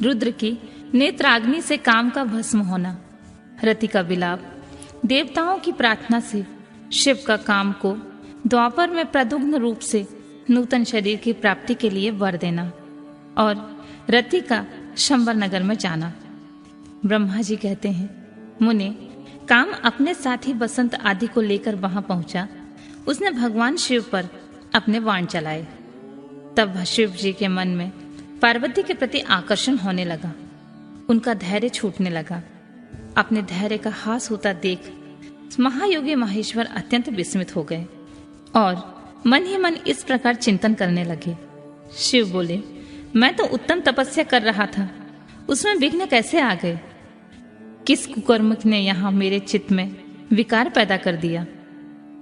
रुद्र की नेत्राग्नि से काम का भस्म होना, रति का विलाप, देवताओं की प्रार्थना से शिव का काम को द्वापर में प्रदुग्न रूप से नूतन शरीर की प्राप्ति के लिए वर देना और रति का शंबर नगर में जाना। ब्रह्मा जी कहते हैं, मुने, काम अपने साथी बसंत आदि को लेकर वहां पहुंचा। उसने भगवान शिव पर अपने बाण चलाए। तब शिव जी के मन में पार्वती के प्रति आकर्षण होने लगा। उनका धैर्य छूटने लगा। अपने धैर्य का हास होता देख महायोगी महेश्वर अत्यंत विस्मित हो गए और मन ही मन इस प्रकार चिंतन करने लगे। शिव बोले, मैं तो उत्तम तपस्या कर रहा था, उसमें विघ्न कैसे आ गए? किस कुकर्म ने यहाँ मेरे चित्त में विकार पैदा कर दिया?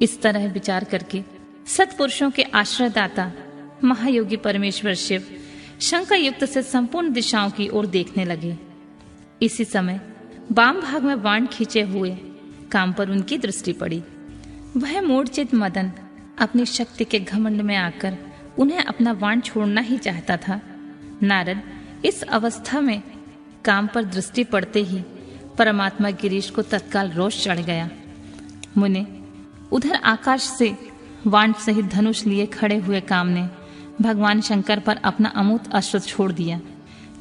इस तरह विचार करके सत्पुरुषों के आश्रयदाता महायोगी परमेश्वर शिव शंका युक्त से संपूर्ण दिशाओं की ओर देखने लगे। इसी समय वाम भाग में बाण खींचे हुए काम पर उनकी दृष्टि पड़ी। वह मूढ़चित मदन अपनी शक्ति के घमंड में आकर उन्हें अपना बाण छोड़ना ही चाहता था। नारद इस अवस्था में काम पर दृष्टि पड़ते ही परमात्मा गिरीश को तत्काल रोष चढ़ गया। मुने, उधर आकाश से वाण सहित धनुष लिए खड़े हुए काम ने भगवान शंकर पर अपना अमूत अस्त्र छोड़ दिया,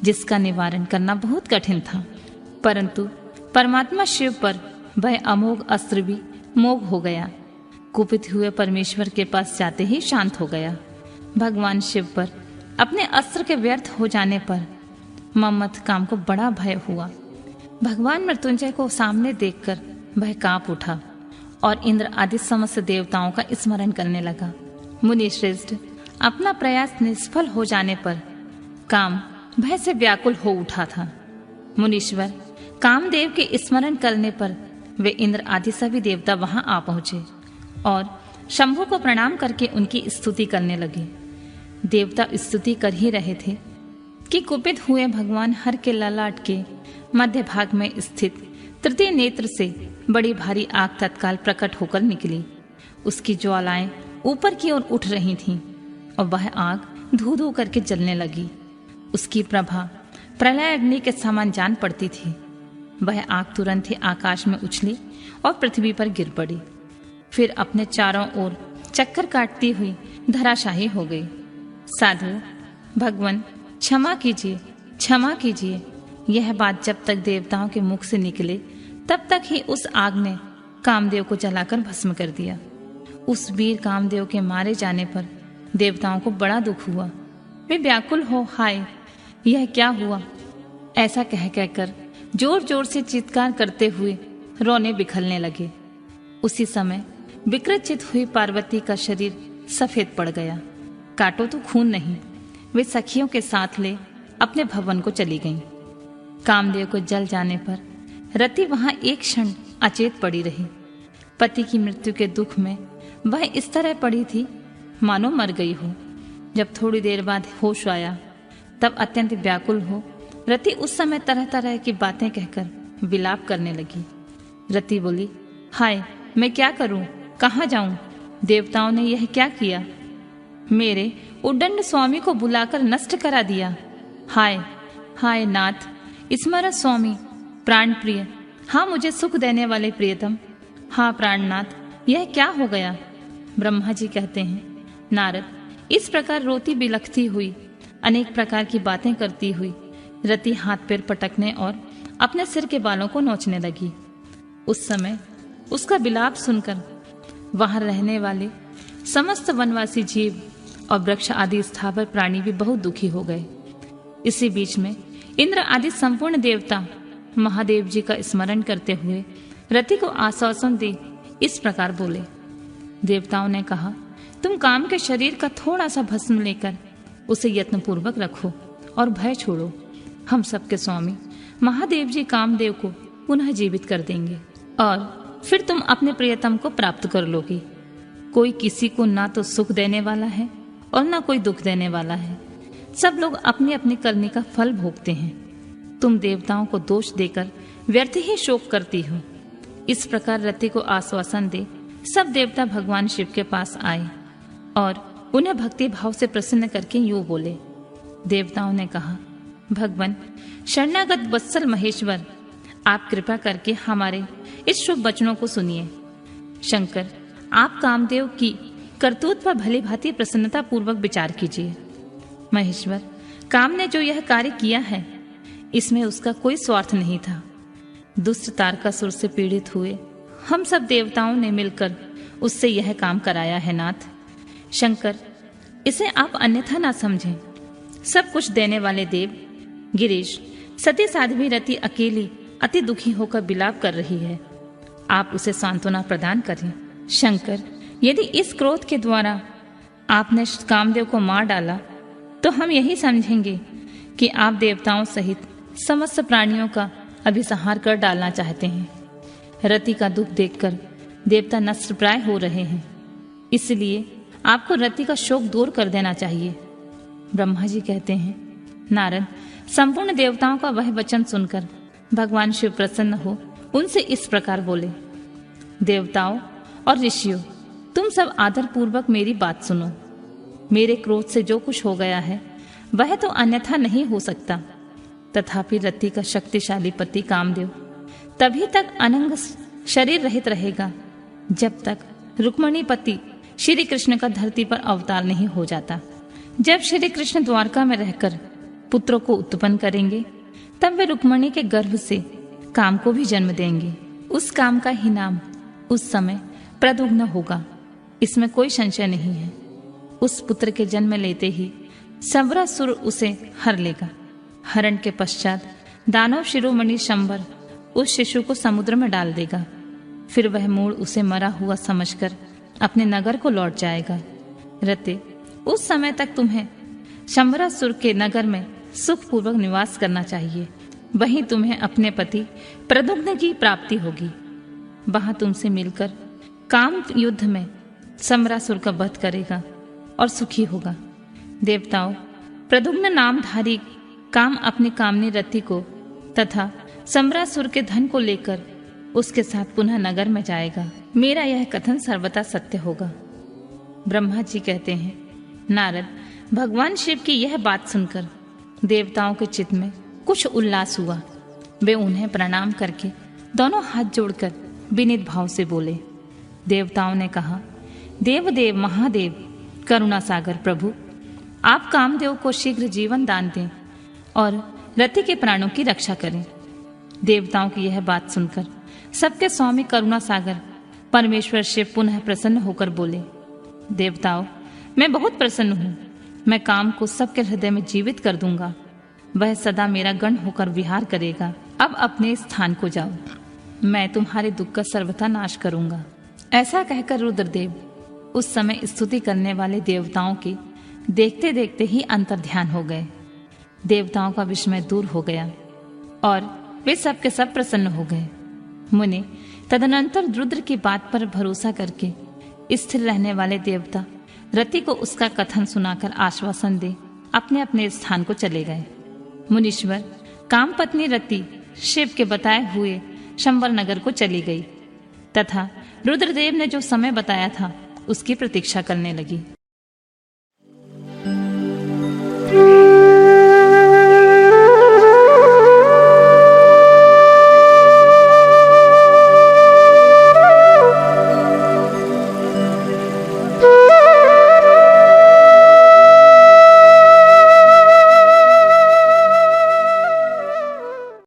जिसका निवारण करना बहुत कठिन था। परंतु परमात्मा शिव पर वह अमोघ अस्त्र भी मोघ हो गया। कुपित हुए परमेश्वर के पास जाते ही शांत हो गया। भगवान शिव पर अपने अस्त्र के व्यर्थ हो जाने पर मम्मथ काम को बड़ा भय हुआ। भगवान मृत्युंजय को सामने देखकर वह कांप उठा और इंद्र आदि समस्त देवताओं का स्मरण करने लगा। मुनि श्रेष्ठ, अपना प्रयास निष्फल हो जाने पर काम भय से व्याकुल हो उठा था। मुनीश्वर कामदेव के स्मरण करने पर वे इंद्र आदि सभी देवता वहां आ पहुंचे और शंभु को प्रणाम करके उनकी स्तुति करने लगे। देवता स्तुति कर ही रहे थे कि कुपित हुए भगवान हर के ललाट के मध्य भाग में स्थित तृतीय नेत्र से बड़ी भारी आग तत्काल प्रकट होकर निकली। उसकी ज्वालाएं ऊपर की ओर उठ रही थीं और वह आग धू धू करके जलने लगी। उसकी प्रभा प्रलय अग्नि के समान जान पड़ती थी। वह आग तुरंत ही आकाश में उछली और पृथ्वी पर गिर पड़ी। फिर अपने चारों ओर चक्कर काटती हुई धराशाही हो गई। साधु, भगवान क्षमा कीजिए, क्षमा कीजिए। यह बात जब तक देवताओं के मुख से निकले तब तक ही उस आग ने कामदेव को जलाकर भस्म कर दिया। उस वीर कामदेव के मारे जाने पर देवताओं को बड़ा दुख हुआ। वे व्याकुल हो, हाय यह क्या हुआ, ऐसा कह कहकर जोर जोर से चित्कार करते हुए रोने बिखरने लगे। उसी समय विकृत हुई पार्वती का शरीर सफेद पड़ गया। काटो तो खून नहीं। वे सखियों के साथ ले अपने भवन को चली गईं। कामदेव को जल जाने पर रति वहां एक क्षण अचेत पड़ी रही। पति की मृत्यु के दुख में वह इस तरह पड़ी थी मानो मर गई हो। जब थोड़ी देर बाद होश आया तब अत्यंत व्याकुल हो रति उस समय तरह तरह की बातें कहकर विलाप करने लगी। रति बोली, हाय मैं क्या करूं, कहाँ जाऊं? देवताओं ने यह क्या किया? मेरे उद्दंड स्वामी को बुलाकर नष्ट करा दिया। हाय हाय नाथ, स्मरण स्वामी, प्राण प्रिय, हाँ मुझे सुख देने वाले प्रियतम, हाँ प्राणनाथ, यह क्या हो गया? ब्रह्मा जी कहते हैं, नारद, इस प्रकार रोती बिलखती हुई अनेक प्रकार की बातें करती हुई रति हाथ पैर पटकने और अपने सिर के बालों को नोचने लगी। उस समय उसका विलाप सुनकर वहां रहने वाले समस्त वनवासी जीव और वृक्ष आदि स्थावर प्राणी भी बहुत दुखी हो गए। इसी बीच में इंद्र आदि संपूर्ण देवता महादेव जी का स्मरण करते हुए रति को आश्वासन दे इस प्रकार बोले। देवताओं ने कहा, तुम काम के शरीर का थोड़ा सा भस्म लेकर उसे यत्नपूर्वक रखो और भय छोड़ो। हम सबके स्वामी महादेव जी कामदेव को पुनः जीवित कर देंगे और फिर तुम अपने प्रियतम को प्राप्त कर लोगी। कोई किसी को ना तो सुख देने वाला है और ना कोई दुख देने वाला है। सब लोग अपनी अपनी करनी का फल भोगते हैं। तुम देवताओं को दोष देकर व्यर्थ ही शोक करती हो। इस प्रकार रति को आश्वासन दे सब देवता भगवान शिव के पास आए और उन्हें भक्ति भाव से प्रसन्न करके यूं बोले। देवताओं ने कहा, भगवान शरणागत वत्सल महेश्वर, आप कृपा करके हमारे इस शुभ वचनों को सुनिए। शंकर, आप कामदेव की करतूत पर भली भांति प्रसन्नता पूर्वक विचार कीजिए। महेश्वर, काम ने जो यह कार्य किया है इसमें उसका कोई स्वार्थ नहीं था। दुष्ट तारकासुर से पीड़ित हुए हम सब देवताओं ने मिलकर उससे यह काम कराया है नाथ। शंकर, इसे आप अन्यथा ना समझें। सब कुछ देने वाले देव गिरीश, सती साध्वी रति अकेली अति दुखी होकर विलाप कर रही है। आप उसे सांत्वना प्रदान करें। शंकर, यदि इस क्रोध के द्वारा आपने कामदेव को मार डाला तो हम यही समझेंगे कि आप देवताओं सहित समस्त प्राणियों का अभिसंहार कर डालना चाहते हैं। रति का दुख देखकर देवता नष्टप्राय हो रहे हैं, इसलिए आपको रति का शोक दूर कर देना चाहिए। ब्रह्मा जी कहते हैं, नारद, संपूर्ण देवताओं का वह वचन सुनकर भगवान शिव प्रसन्न हो उनसे इस प्रकार बोले, देवताओं और ऋषियों, तुम सब आदर पूर्वक मेरी बात सुनो। मेरे क्रोध से जो कुछ हो गया है वह तो अन्यथा नहीं हो सकता, तथापि रति का शक्तिशाली पति कामदेव तभी तक अनंग शरीर रहित रहेगा जब तक रुक्मिणी पति श्री कृष्ण का धरती पर अवतार नहीं हो जाता। जब श्री कृष्ण द्वारका में रहकर पुत्रों को उत्पन्न करेंगे तब वे रुक्मिणी के गर्भ से काम को भी जन्म देंगे। उस काम का ही नाम उस समय प्रद्युम्न होगा, इसमें कोई संशय नहीं है। उस पुत्र के जन्म लेते ही संवरासुर उसे हर लेगा। हरण के पश्चात दानव शिरोमणि शंबर उस शिशु को समुद्र में डाल देगा। फिर वह मूल उसे मरा हुआ समझकर अपने नगर को लौट जाएगा। रते, उस समय तक तुम्हें शंबरासुर के नगर में सुखपूर्वक निवास करना चाहिए। वहीं तुम्हें अपने पति प्रद्युम्न की प्राप्ति होगी। वहां तुमसे मिलकर काम युद्ध में शंबरासुर का वध करेगा और सुखी होगा। देवताओं, प्रद्युम्न नामधारी काम अपनी कामनी रति को तथा शंबरासुर के धन को लेकर उसके साथ पुनः नगर में जाएगा। मेरा यह कथन सर्वथा सत्य होगा। ब्रह्मा जी कहते हैं, नारद, भगवान शिव की यह बात सुनकर देवताओं के चित्त में कुछ उल्लास हुआ। वे उन्हें प्रणाम करके दोनों हाथ जोड़कर विनीत भाव से बोले। देवताओं ने कहा, देवदेव महादेव करुणा सागर प्रभु, आप कामदेव को शीघ्र जीवन दान दें और रति के प्राणों की रक्षा करें। देवताओं की यह बात सुनकर सबके स्वामी करुणा सागर परमेश्वर शिव पुनः प्रसन्न होकर बोले, देवताओं, मैं बहुत प्रसन्न हूँ। मैं काम को सबके हृदय में जीवित कर दूंगा। वह सदा मेरा गण होकर विहार करेगा। अब अपने स्थान को जाओ, मैं तुम्हारे दुख का सर्वथा नाश करूंगा। ऐसा कहकर रुद्रदेव उस समय स्तुति करने वाले देवताओं के देखते देखते ही अंतर्ध्यान हो गए। देवताओं का विस्मय दूर हो गया और वे सब के सब प्रसन्न हो गए। मुनि तदनंतर रुद्र की बात पर भरोसा करके स्थिर रहने वाले देवता रति को उसका कथन सुनाकर आश्वासन दे अपने अपने स्थान को चले गए। मुनीश्वर, काम पत्नी रति शिव के बताए हुए शंबर नगर को चली गई तथा रुद्रदेव ने जो समय बताया था उसकी प्रतीक्षा करने लगी।